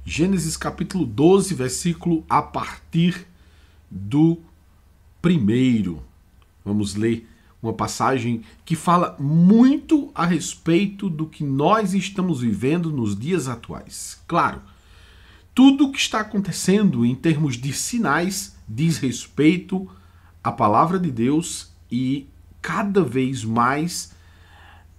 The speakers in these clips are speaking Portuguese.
Gênesis capítulo 12, versículo a partir do 1º. Vamos ler uma passagem que fala muito a respeito do que nós estamos vivendo nos dias atuais. Claro, tudo o que está acontecendo em termos de sinais diz respeito à palavra de Deus e cada vez mais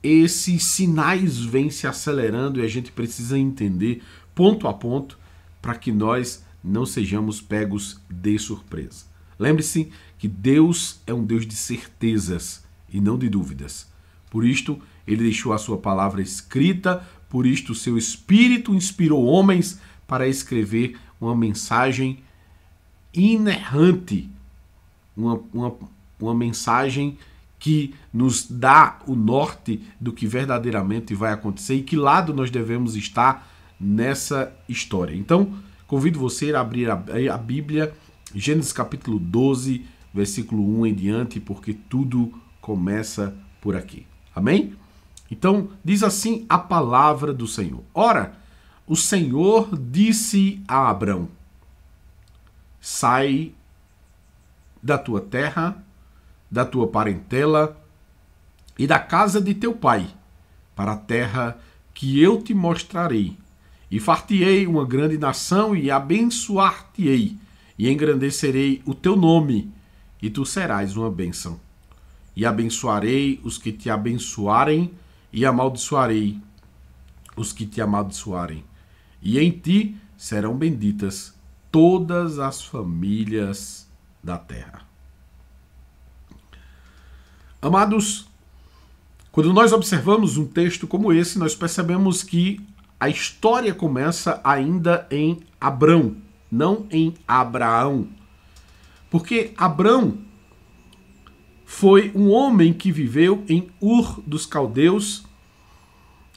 esses sinais vêm se acelerando e a gente precisa entender ponto a ponto para que nós não sejamos pegos de surpresa. Lembre-se que Deus é um Deus de certezas e não de dúvidas. Por isto, ele deixou a sua palavra escrita, por isto o seu Espírito inspirou homens para escrever uma mensagem inerrante, uma mensagem que nos dá o norte do que verdadeiramente vai acontecer e que lado nós devemos estar nessa história. Então, convido você a abrir a Bíblia, Gênesis capítulo 12, versículo 1 em diante, porque tudo começa por aqui. Amém? Então, diz assim a palavra do Senhor. Ora, o Senhor disse a Abrão: sai da tua terra, da tua parentela e da casa de teu pai, para a terra que eu te mostrarei. E far-te-ei uma grande nação e abençoar-te-ei, e engrandecerei o teu nome, e tu serás uma bênção. E abençoarei os que te abençoarem, e amaldiçoarei os que te amaldiçoarem. E em ti serão benditas todas as famílias da terra. Amados, quando nós observamos um texto como esse, nós percebemos que a história começa ainda em Abrão, não em Abraão. Porque Abrão foi um homem que viveu em Ur dos Caldeus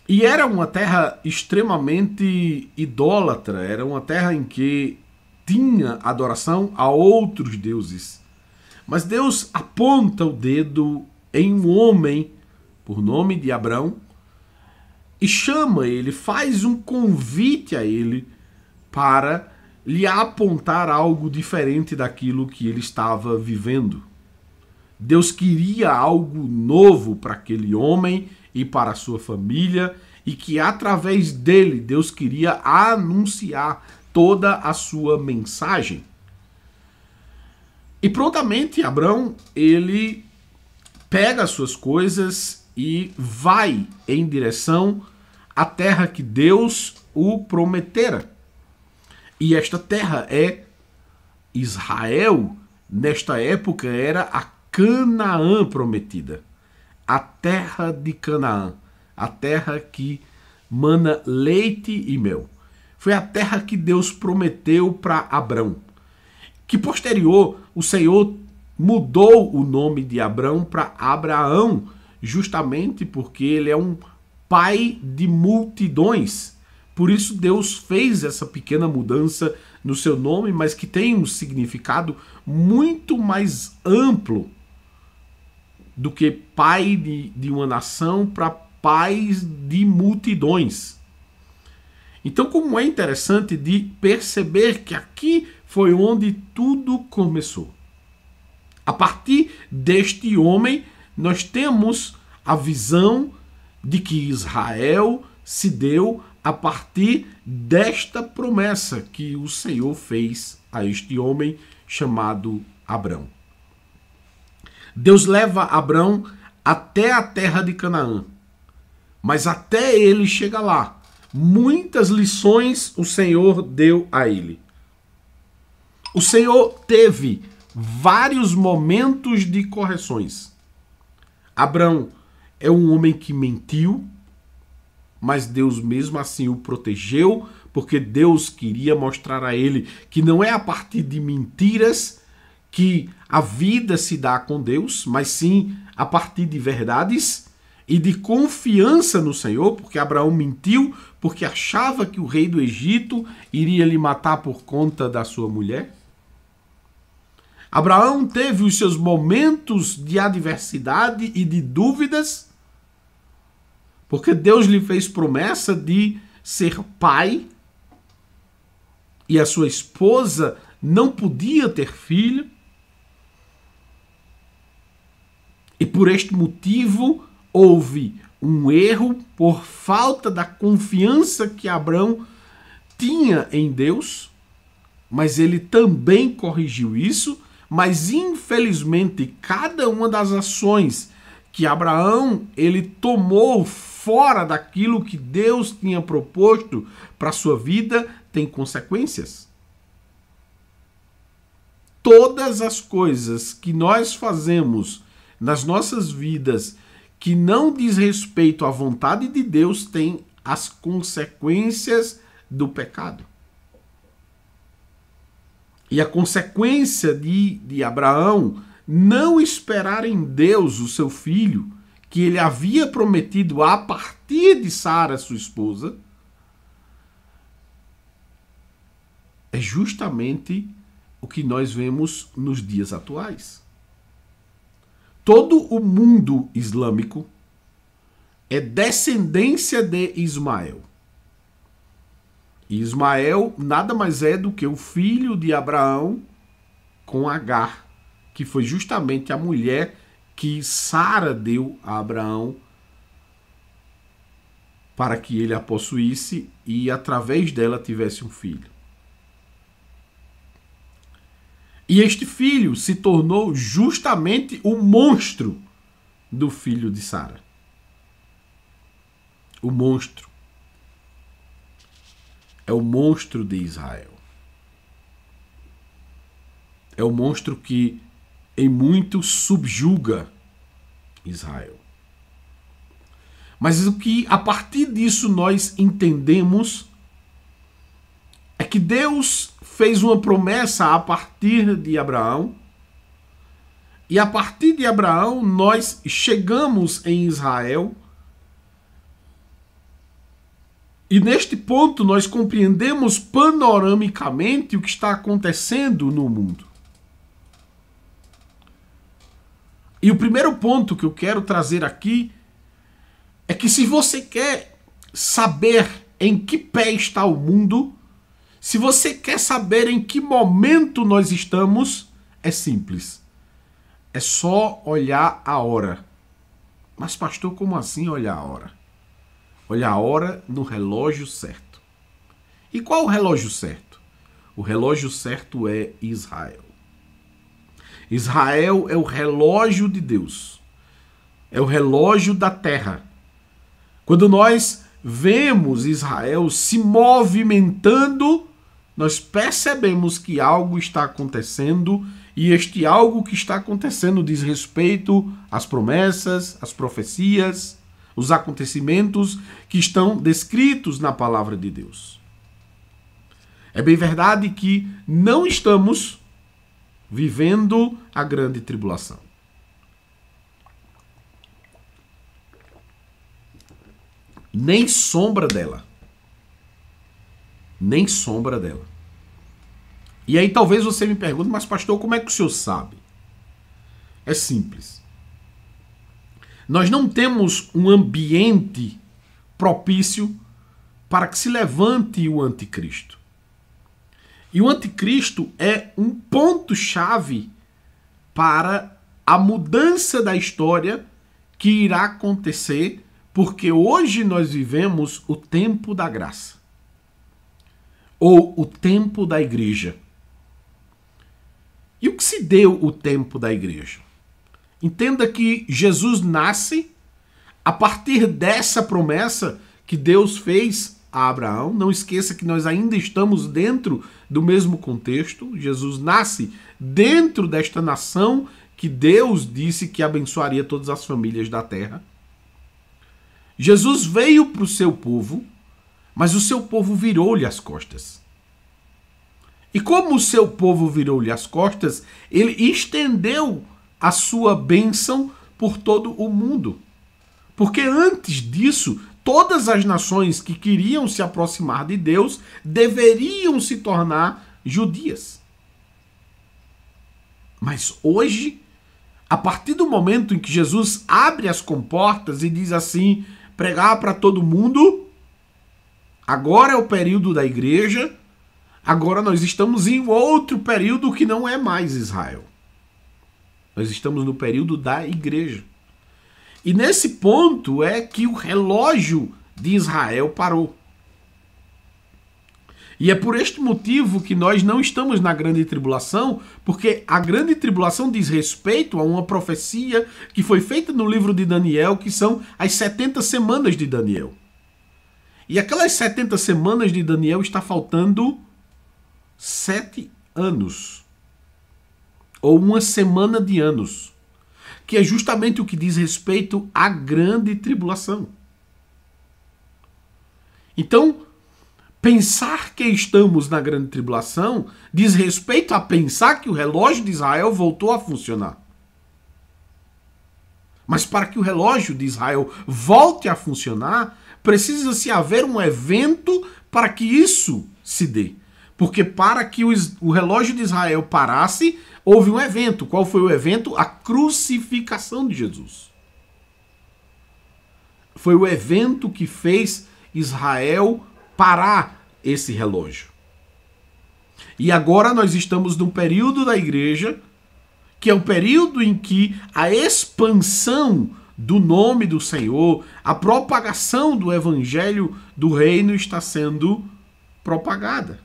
e era uma terra extremamente idólatra, era uma terra em que tinha adoração a outros deuses. Mas Deus aponta o dedo em um homem, por nome de Abrão, e chama ele, faz um convite a ele para lhe apontar algo diferente daquilo que ele estava vivendo. Deus queria algo novo para aquele homem e para a sua família, e que através dele Deus queria anunciar toda a sua mensagem. E prontamente Abrão, ele pega as suas coisas e vai em direção à terra que Deus o prometera. E esta terra é Israel. Nesta época era a Canaã prometida. A terra de Canaã. A terra que mana leite e mel. Foi a terra que Deus prometeu para Abrão. Que posterior o Senhor mudou o nome de Abrão para Abraão, justamente porque ele é um pai de multidões. Por isso Deus fez essa pequena mudança no seu nome, mas que tem um significado muito mais amplo do que pai de uma nação para pais de multidões. Então, como é interessante de perceber que aqui foi onde tudo começou. A partir deste homem, nós temos a visão de que Israel se deu a partir desta promessa que o Senhor fez a este homem chamado Abrão. Deus leva Abrão até a terra de Canaã, mas até ele chegar lá, muitas lições o Senhor deu a ele. O Senhor teve vários momentos de correções. Abrão é um homem que mentiu, mas Deus mesmo assim o protegeu, porque Deus queria mostrar a ele que não é a partir de mentiras que a vida se dá com Deus, mas sim a partir de verdades e de confiança no Senhor, porque Abraão mentiu, porque achava que o rei do Egito iria lhe matar por conta da sua mulher. Abraão teve os seus momentos de adversidade e de dúvidas, porque Deus lhe fez promessa de ser pai, e a sua esposa não podia ter filho. E por este motivo houve um erro por falta da confiança que Abraão tinha em Deus, mas ele também corrigiu isso. Mas infelizmente cada uma das ações que Abraão ele tomou fora daquilo que Deus tinha proposto para sua vida tem consequências. Todas as coisas que nós fazemos nas nossas vidas que não diz respeito à vontade de Deus têm as consequências do pecado. E a consequência de Abraão não esperar em Deus o seu filho, que ele havia prometido a partir de Sara, sua esposa, é justamente o que nós vemos nos dias atuais. Todo o mundo islâmico é descendência de Ismael. E Ismael nada mais é do que o filho de Abraão com Agar, que foi justamente a mulher que Sara deu a Abraão para que ele a possuísse e através dela tivesse um filho. E este filho se tornou justamente o monstro do filho de Sara. O monstro. É o monstro de Israel. É o monstro que em muito subjuga Israel. Mas o que a partir disso nós entendemos é que Deus fez uma promessa a partir de Abraão, e a partir de Abraão nós chegamos em Israel, e neste ponto nós compreendemos panoramicamente o que está acontecendo no mundo. E o primeiro ponto que eu quero trazer aqui é que se você quer saber em que pé está o mundo, se você quer saber em que momento nós estamos, é simples. É só olhar a hora. Mas pastor, como assim olhar a hora? Olhar a hora no relógio certo. E qual o relógio certo? O relógio certo é Israel. Israel é o relógio de Deus. É o relógio da terra. Quando nós vemos Israel se movimentando, nós percebemos que algo está acontecendo, e este algo que está acontecendo diz respeito às promessas, às profecias, os acontecimentos que estão descritos na palavra de Deus. É bem verdade que não estamos vivendo a grande tribulação. Nem sombra dela. Nem sombra dela. E aí talvez você me pergunte, mas pastor, como é que o senhor sabe? É simples. Nós não temos um ambiente propício para que se levante o anticristo. E o anticristo é um ponto-chave para a mudança da história que irá acontecer, porque hoje nós vivemos o tempo da graça. Ou o tempo da igreja. E o que se deu o tempo da igreja? Entenda que Jesus nasce a partir dessa promessa que Deus fez a Abraão. Não esqueça que nós ainda estamos dentro do mesmo contexto. Jesus nasce dentro desta nação que Deus disse que abençoaria todas as famílias da terra. Jesus veio para o seu povo, mas o seu povo virou-lhe as costas. E como o seu povo virou-lhe as costas, ele estendeu a sua bênção por todo o mundo. Porque antes disso, todas as nações que queriam se aproximar de Deus deveriam se tornar judias. Mas hoje, a partir do momento em que Jesus abre as comportas e diz assim, pregar para todo mundo, agora é o período da igreja, Agora nós estamos em outro período que não é mais Israel. Nós estamos no período da igreja. E nesse ponto é que o relógio de Israel parou. E é por este motivo que nós não estamos na grande tribulação, porque a grande tribulação diz respeito a uma profecia que foi feita no livro de Daniel, que são as 70 semanas de Daniel. E aquelas 70 semanas de Daniel está faltando 7 anos. Ou uma semana de anos. Que é justamente o que diz respeito à grande tribulação. Então, pensar que estamos na grande tribulação diz respeito a pensar que o relógio de Israel voltou a funcionar. Mas para que o relógio de Israel volte a funcionar, precisa-se haver um evento para que isso se dê. Porque para que o relógio de Israel parasse, houve um evento. Qual foi o evento? A crucificação de Jesus. Foi o evento que fez Israel parar esse relógio. E agora nós estamos num período da igreja, que é o período em que a expansão do nome do Senhor, a propagação do evangelho do reino está sendo propagada.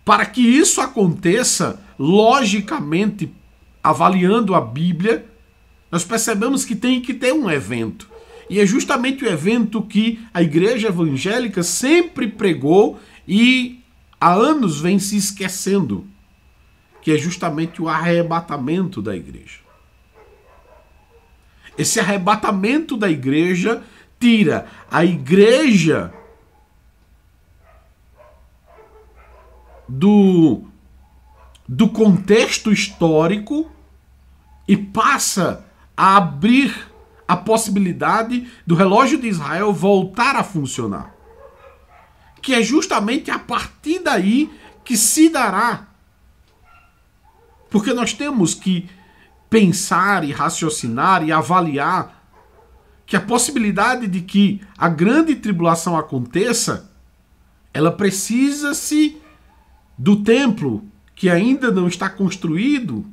Para que isso aconteça, logicamente, avaliando a Bíblia, nós percebemos que tem que ter um evento. E é justamente o evento que a igreja evangélica sempre pregou e há anos vem se esquecendo, que é justamente o arrebatamento da igreja. Esse arrebatamento da igreja tira a igreja do contexto histórico e passa a abrir a possibilidade do relógio de Israel voltar a funcionar. Que é justamente a partir daí que se dará. Porque nós temos que pensar e raciocinar e avaliar que a possibilidade de que a grande tribulação aconteça, ela precisa-se do templo que ainda não está construído,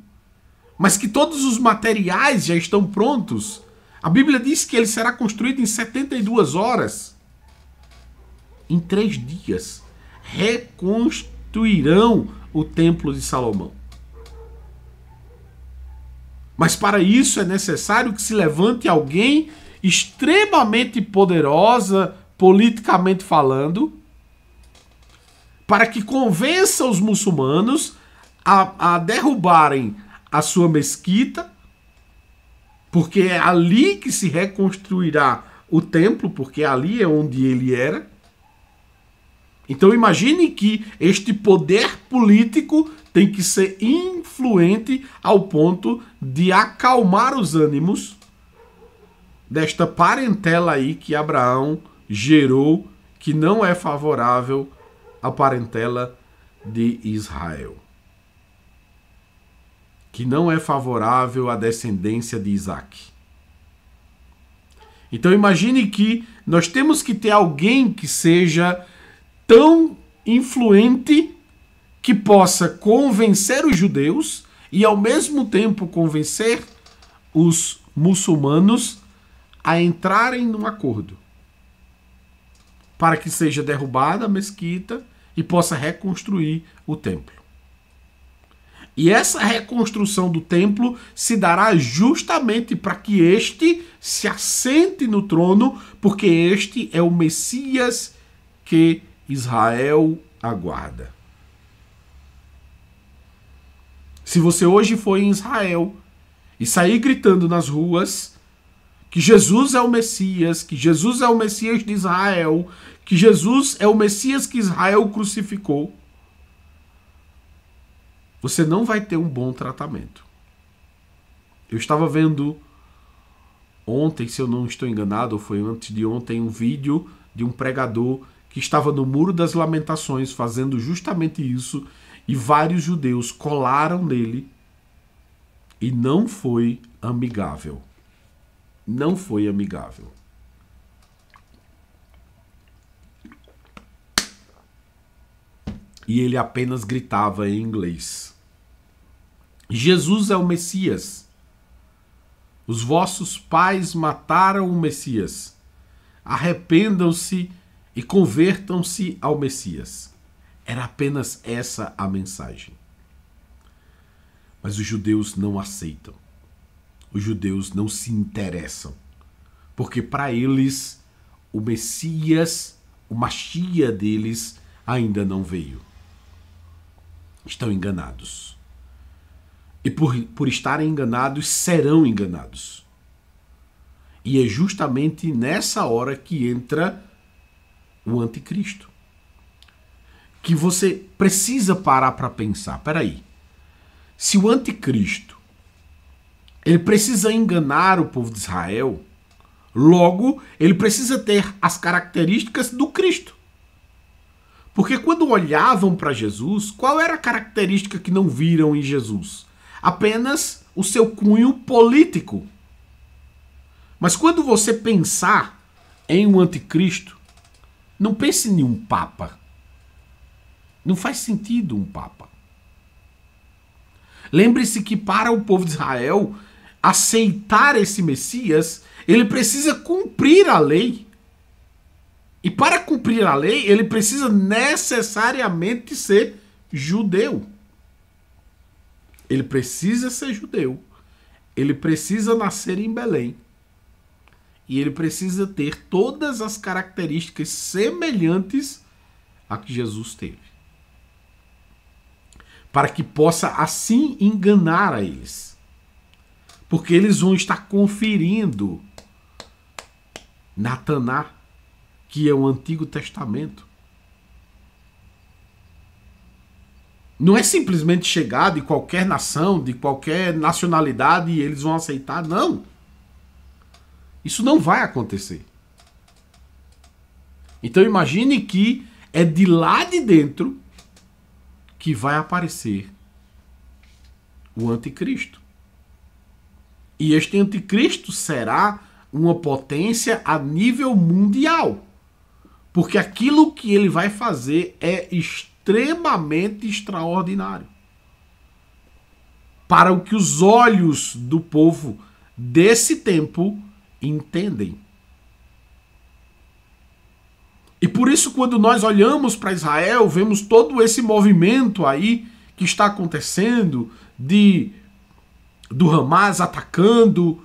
mas que todos os materiais já estão prontos. A Bíblia diz que ele será construído em 72 horas. Em 3 dias, reconstruirão o templo de Salomão. Mas para isso é necessário que se levante alguém extremamente poderosa, politicamente falando, para que convença os muçulmanos a derrubarem a sua mesquita, porque é ali que se reconstruirá o templo, porque ali é onde ele era. Então imagine que este poder político tem que ser influente ao ponto de acalmar os ânimos desta parentela aí que Abraão gerou, que não é favorável à parentela de Israel, que não é favorável à descendência de Isaac. Então imagine que nós temos que ter alguém que seja tão influente que possa convencer os judeus e ao mesmo tempo convencer os muçulmanos a entrarem num acordo para que seja derrubada a mesquita e possa reconstruir o templo. E essa reconstrução do templo se dará justamente para que este se assente no trono, porque este é o Messias que Israel aguarda. Se você hoje for em Israel e sair gritando nas ruas que Jesus é o Messias, que Jesus é o Messias de Israel, que Jesus é o Messias que Israel crucificou, você não vai ter um bom tratamento. Eu estava vendo ontem, se eu não estou enganado, ou foi antes de ontem, um vídeo de um pregador que estava no Muro das Lamentações fazendo justamente isso, e vários judeus colaram nele e não foi amigável. Não foi amigável. e ele apenas gritava em inglês: Jesus é o Messias. Os vossos pais mataram o Messias. Arrependam-se e convertam-se ao Messias. Era apenas essa a mensagem. Mas os judeus não aceitam. Os judeus não se interessam. Porque para eles, o Messias, o Machia deles, ainda não veio. Estão enganados. E por estarem enganados, serão enganados. E é justamente nessa hora que entra o anticristo. Que você precisa parar para pensar. Peraí. Se o anticristo ele precisa enganar o povo de Israel, logo ele precisa ter as características do Cristo. Porque quando olhavam para Jesus, qual era a característica que não viram em Jesus? Apenas o seu cunho político. Mas quando você pensar em um anticristo, não pense em um papa. Não faz sentido um papa. Lembre-se que para o povo de Israel aceitar esse Messias, ele precisa cumprir a lei. E para cumprir a lei, ele precisa necessariamente ser judeu. Ele precisa ser judeu. Ele precisa nascer em Belém. E ele precisa ter todas as características semelhantes a que Jesus teve. Para que possa assim enganar a eles. Porque eles vão estar conferindo Nataná, que é o Antigo Testamento. Não é simplesmente chegar de qualquer nação, de qualquer nacionalidade e eles vão aceitar, não. Isso não vai acontecer. Então imagine que é de lá de dentro que vai aparecer o anticristo. E este anticristo será uma potência a nível mundial. Porque aquilo que ele vai fazer é extremamente extraordinário. Para o que os olhos do povo desse tempo entendem. E por isso, quando nós olhamos para Israel, vemos todo esse movimento aí que está acontecendo do Hamas atacando.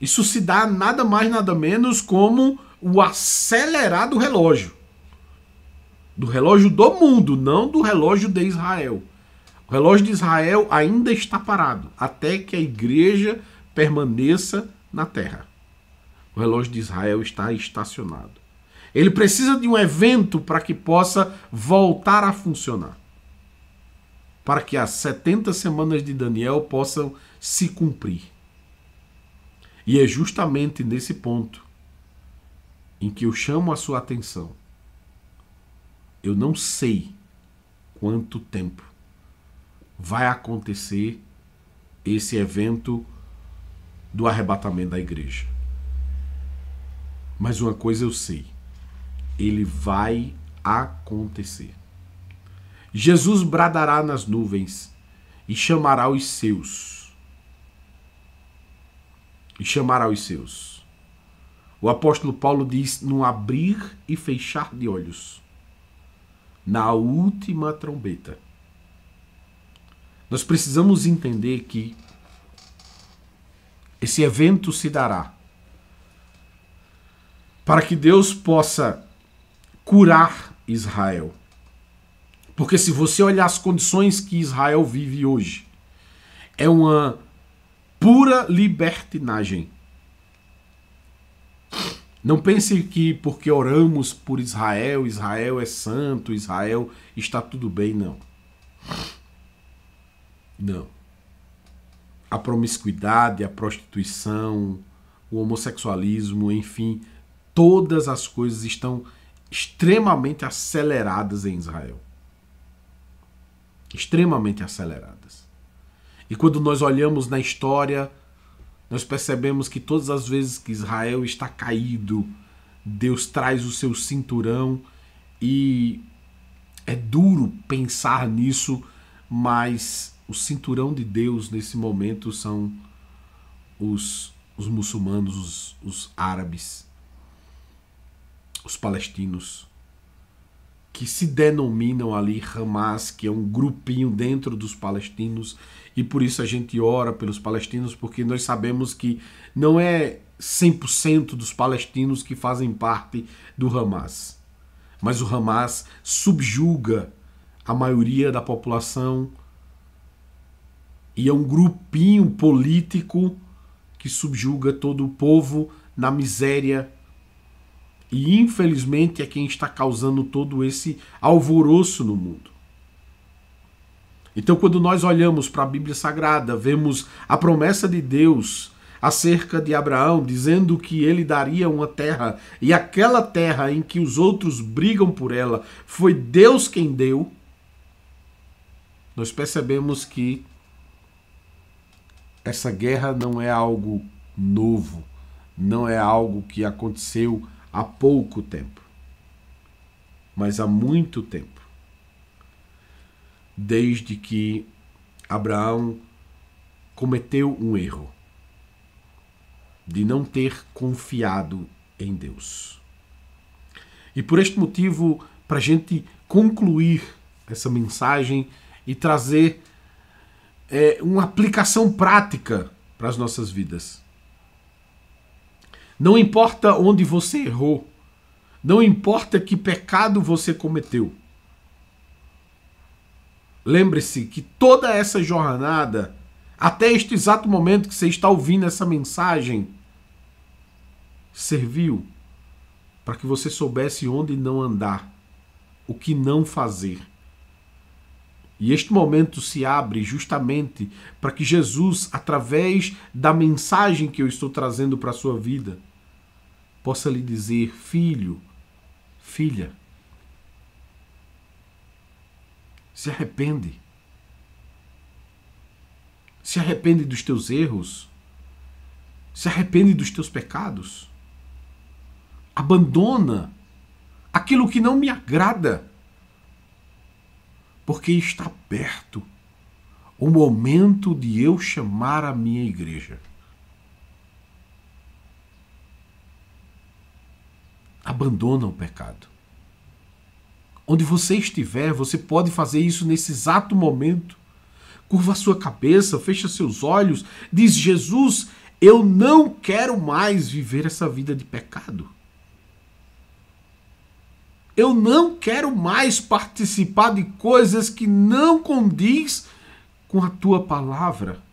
Isso se dá nada mais, nada menos como o acelerar do relógio. Do relógio do mundo, não do relógio de Israel. O relógio de Israel ainda está parado, até que a igreja permaneça na terra. O relógio de Israel está estacionado. Ele precisa de um evento para que possa voltar a funcionar. Para que as 70 semanas de Daniel possam se cumprir. E é justamente nesse ponto em que eu chamo a sua atenção. Eu não sei quanto tempo vai acontecer esse evento do arrebatamento da igreja. Mas uma coisa eu sei. Ele vai acontecer. Jesus bradará nas nuvens e chamará os seus. E chamará os seus. O apóstolo Paulo diz: no abrir e fechar de olhos, na última trombeta. Nós precisamos entender que esse evento se dará para que Deus possa curar Israel. Porque se você olhar as condições que Israel vive hoje, é uma pura libertinagem. Não pense que porque oramos por Israel, Israel é santo, Israel está tudo bem, não. Não. A promiscuidade, a prostituição, o homossexualismo, enfim, todas as coisas estão extremamente aceleradas em Israel. Extremamente aceleradas. E quando nós olhamos na história, nós percebemos que todas as vezes que Israel está caído, Deus traz o seu cinturão e É duro pensar nisso, mas o cinturão de Deus nesse momento são os muçulmanos, os árabes, os palestinos, que se denominam ali Hamas, que é um grupinho dentro dos palestinos, e por isso a gente ora pelos palestinos, porque nós sabemos que não é 100% dos palestinos que fazem parte do Hamas. Mas o Hamas subjuga a maioria da população e é um grupinho político que subjuga todo o povo na miséria. E infelizmente é quem está causando todo esse alvoroço no mundo. Então, quando nós olhamos para a Bíblia Sagrada, vemos a promessa de Deus acerca de Abraão, dizendo que ele daria uma terra, e aquela terra em que os outros brigam por ela, foi Deus quem deu, nós percebemos que essa guerra não é algo novo, não é algo que aconteceu há pouco tempo, mas há muito tempo, desde que Abraão cometeu um erro de não ter confiado em Deus. E por este motivo, para a gente concluir essa mensagem e trazer uma aplicação prática para as nossas vidas. Não importa onde você errou, não importa que pecado você cometeu. Lembre-se que toda essa jornada, até este exato momento que você está ouvindo essa mensagem, serviu para que você soubesse onde não andar, o que não fazer. E este momento se abre justamente para que Jesus, através da mensagem que eu estou trazendo para a sua vida, possa lhe dizer: filho, filha, se arrepende. Se arrepende dos teus erros. Se arrepende dos teus pecados. Abandona aquilo que não me agrada, porque está perto o momento de eu chamar a minha igreja. Abandona o pecado. Onde você estiver, você pode fazer isso nesse exato momento. Curva a sua cabeça, fecha seus olhos, diz: Jesus, eu não quero mais viver essa vida de pecado. Eu não quero mais participar de coisas que não condiz com a tua palavra.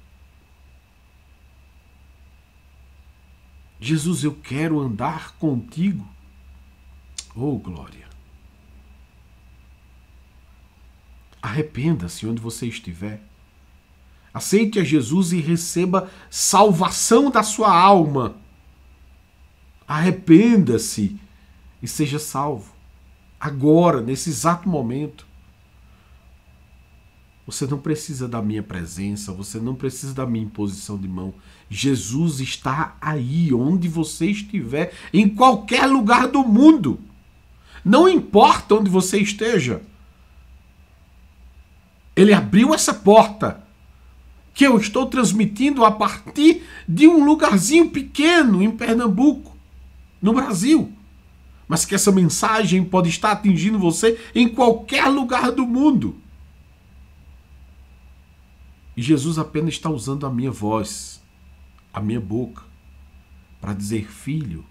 Jesus, eu quero andar contigo. Oh, glória. Arrependa-se onde você estiver. Aceite a Jesus e receba salvação da sua alma. Arrependa-se e seja salvo. Agora, nesse exato momento. Você não precisa da minha presença, você não precisa da minha imposição de mão. Jesus está aí, onde você estiver, em qualquer lugar do mundo. Não importa onde você esteja. Ele abriu essa porta que eu estou transmitindo a partir de um lugarzinho pequeno em Pernambuco, no Brasil. Mas que essa mensagem pode estar atingindo você em qualquer lugar do mundo. E Jesus apenas está usando a minha voz, a minha boca, para dizer: filho,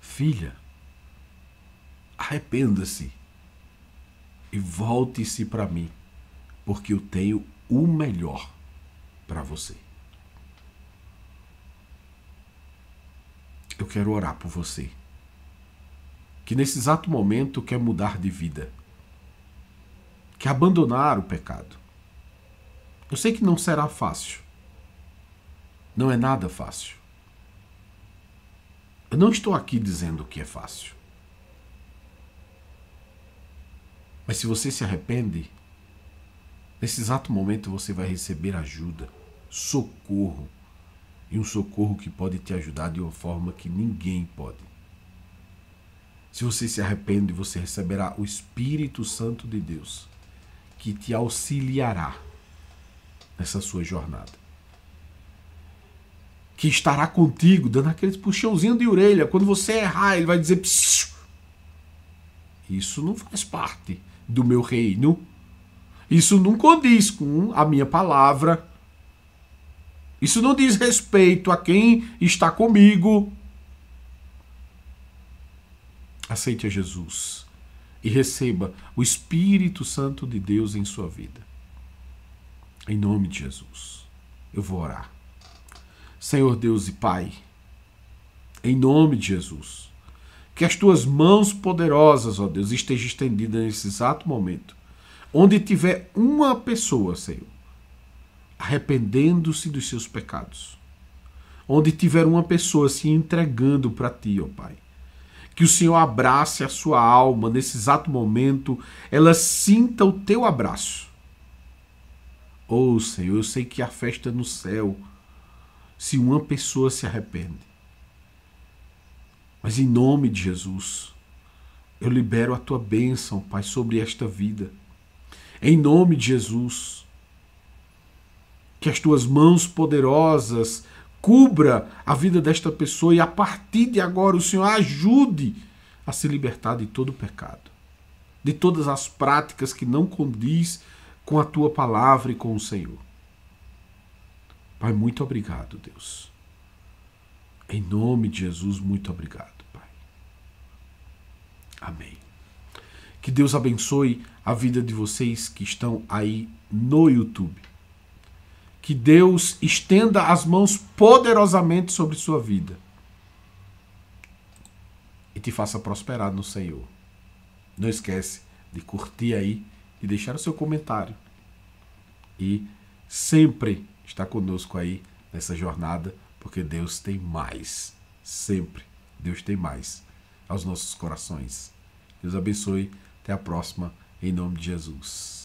filha, arrependa-se e volte-se para mim, porque eu tenho o melhor para você. Eu quero orar por você, que nesse exato momento quer mudar de vida, quer abandonar o pecado. Eu sei que não será fácil. Não é nada fácil. Eu não estou aqui dizendo que é fácil. Mas se você se arrepende, nesse exato momento você vai receber ajuda, socorro. E um socorro que pode te ajudar de uma forma que ninguém pode. Se você se arrepende, você receberá o Espírito Santo de Deus, que te auxiliará nessa sua jornada. Que estará contigo, dando aqueles puxãozinhos de orelha. Quando você errar, ele vai dizer: Psiu, isso não faz parte do meu reino. Isso não condiz com a minha palavra. Isso não diz respeito a quem está comigo. Aceite a Jesus e receba o Espírito Santo de Deus em sua vida. Em nome de Jesus, eu vou orar. Senhor Deus e Pai, em nome de Jesus, que as tuas mãos poderosas, ó Deus, estejam estendidas nesse exato momento. Onde tiver uma pessoa, Senhor, arrependendo-se dos seus pecados. Onde tiver uma pessoa se entregando para ti, ó Pai. Que o Senhor abrace a sua alma nesse exato momento, ela sinta o teu abraço. Oh, Senhor, eu sei que há festa no céu se uma pessoa se arrepende. Mas em nome de Jesus, eu libero a tua bênção, Pai, sobre esta vida. Em nome de Jesus, que as tuas mãos poderosas cubra a vida desta pessoa e a partir de agora o Senhor ajude a se libertar de todo o pecado, de todas as práticas que não condiz com a tua palavra e com o Senhor. Pai, muito obrigado, Deus. Em nome de Jesus, muito obrigado, Pai. Amém. Que Deus abençoe a vida de vocês que estão aí no YouTube. Que Deus estenda as mãos poderosamente sobre sua vida e te faça prosperar no Senhor. Não esquece de curtir aí e deixar o seu comentário. E sempre estar conosco aí nessa jornada, porque Deus tem mais. Sempre Deus tem mais aos nossos corações. Deus abençoe. Até a próxima, em nome de Jesus.